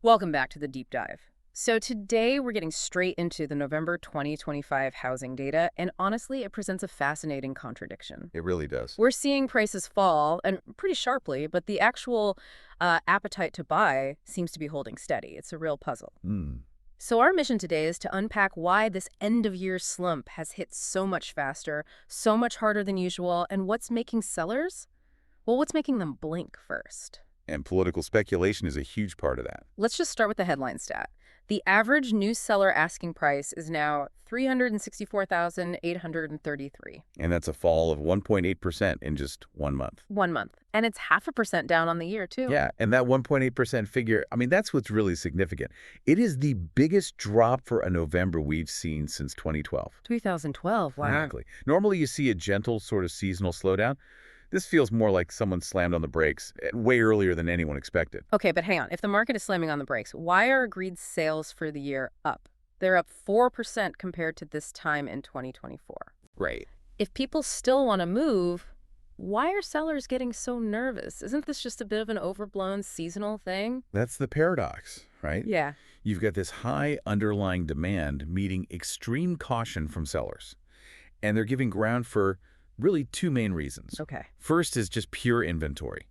Welcome back to the deep dive. So today we're getting straight into the November 2025 housing data, and honestly, it presents a fascinating contradiction. It really does. We're seeing prices fall, and pretty sharply, but the actual appetite to buy seems to be holding steady. It's a real puzzle. Mm. So our mission today is to unpack why this end-of-year slump has hit so much faster, so much harder than usual, and what's making sellers? Well, what's making them blink first? And political speculation is a huge part of that. Let's just start with the headline stat. The average new seller asking price is now $364,833. And that's a fall of 1.8% in just 1 month. 1 month. And it's 0.5% down on the year, too. Yeah, and that 1.8% figure, I mean, that's what's really significant. It is the biggest drop for a November we've seen since 2012. 2012, wow. Exactly. Normally you see a gentle sort of seasonal slowdown. This feels more like someone slammed on the brakes way earlier than anyone expected. Okay, but hang on. If the market is slamming on the brakes, why are agreed sales for the year up? They're up 4% compared to this time in 2024. Right. If people still want to move, why are sellers getting so nervous? Isn't this just a bit of an overblown seasonal thing? That's the paradox, right? Yeah. You've got this high underlying demand meeting extreme caution from sellers. And they're giving ground for really two main reasons. Okay. First is just pure inventory.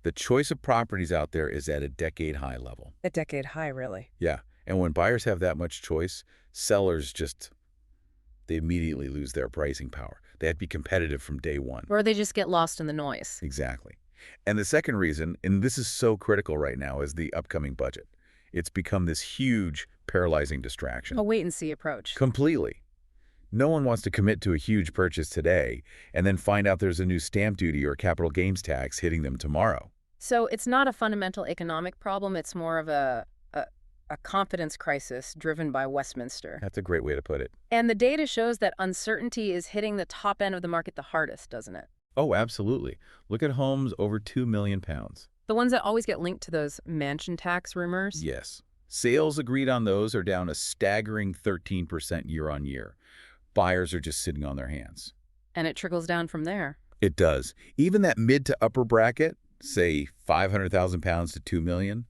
The choice of properties out there is at a decade-high level. A decade high, really. Yeah, and when buyers have that much choice, sellers they immediately lose their pricing power. They have to be competitive from day one. Or they just get lost in the noise. Exactly. And the second reason, and this is so critical right now, is the upcoming budget. It's become this huge, paralyzing distraction. A wait-and-see approach. Completely. No one wants to commit to a huge purchase today and then find out there's a new stamp duty or capital gains tax hitting them tomorrow. So it's not a fundamental economic problem. It's more of a confidence crisis driven by Westminster. That's a great way to put it. And the data shows that uncertainty is hitting the top end of the market the hardest, doesn't it? Oh, absolutely. Look at homes over £2 million. The ones that always get linked to those mansion tax rumors? Yes. Sales agreed on those are down a staggering 13% year on year. Buyers are just sitting on their hands. And it trickles down from there. It does. Even that mid to upper bracket, say £500,000 to $2 million,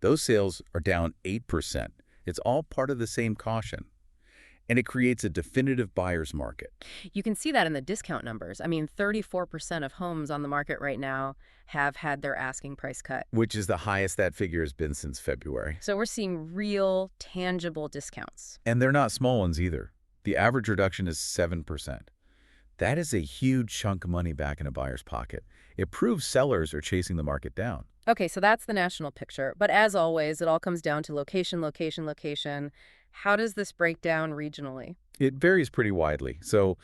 those sales are down 8%. It's all part of the same caution. And it creates a definitive buyer's market. You can see that in the discount numbers. I mean, 34% of homes on the market right now have had their asking price cut. Which is the highest that figure has been since February. So we're seeing real, tangible discounts. And they're not small ones either. The average reduction is 7%. That is a huge chunk of money back in a buyer's pocket. It proves sellers are chasing the market down. Okay, so that's the national picture. But as always, it all comes down to location, location, location. How does this break down regionally? It varies pretty widely. So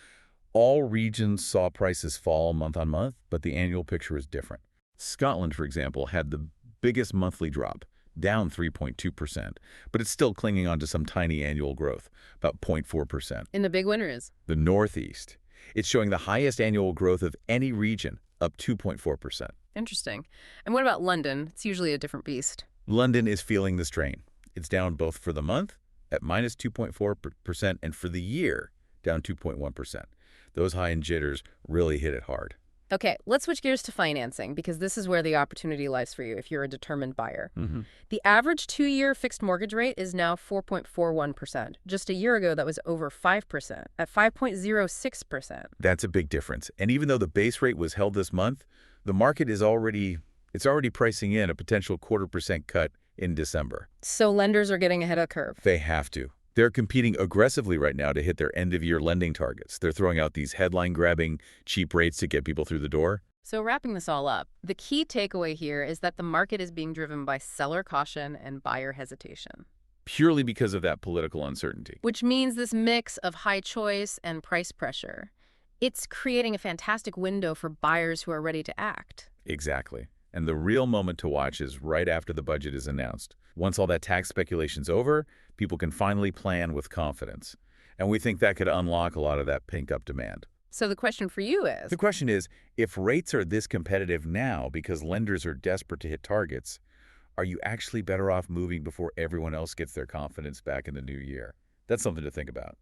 all regions saw prices fall month on month, but the annual picture is different. Scotland, for example, had the biggest monthly drop, down 3.2%, but it's still clinging on to some tiny annual growth, about 0.4%. And the big winner is? The Northeast. It's showing the highest annual growth of any region, up 2.4%. Interesting. And what about London? It's usually a different beast. London is feeling the strain. It's down both for the month at minus 2.4% and for the year down 2.1%. Those high-end jitters really hit it hard. Okay, let's switch gears to financing because this is where the opportunity lies for you if you're a determined buyer. The average 2-year fixed mortgage rate is now 4.41%. Just a year ago, that was over 5% at 5.06%. That's a big difference. And even though the base rate was held this month, the market is already pricing in a potential 0.25% cut in December. So lenders are getting ahead of the curve. They have to. They're competing aggressively right now to hit their end-of-year lending targets. They're throwing out these headline-grabbing, cheap rates to get people through the door. So wrapping this all up, the key takeaway here is that the market is being driven by seller caution and buyer hesitation. Purely because of that political uncertainty. Which means this mix of high choice and price pressure. It's creating a fantastic window for buyers who are ready to act. Exactly. And the real moment to watch is right after the budget is announced. Once all that tax speculation's over, people can finally plan with confidence. And we think that could unlock a lot of that pent-up demand. So the question for you is? The question is, if rates are this competitive now because lenders are desperate to hit targets, are you actually better off moving before everyone else gets their confidence back in the new year? That's something to think about.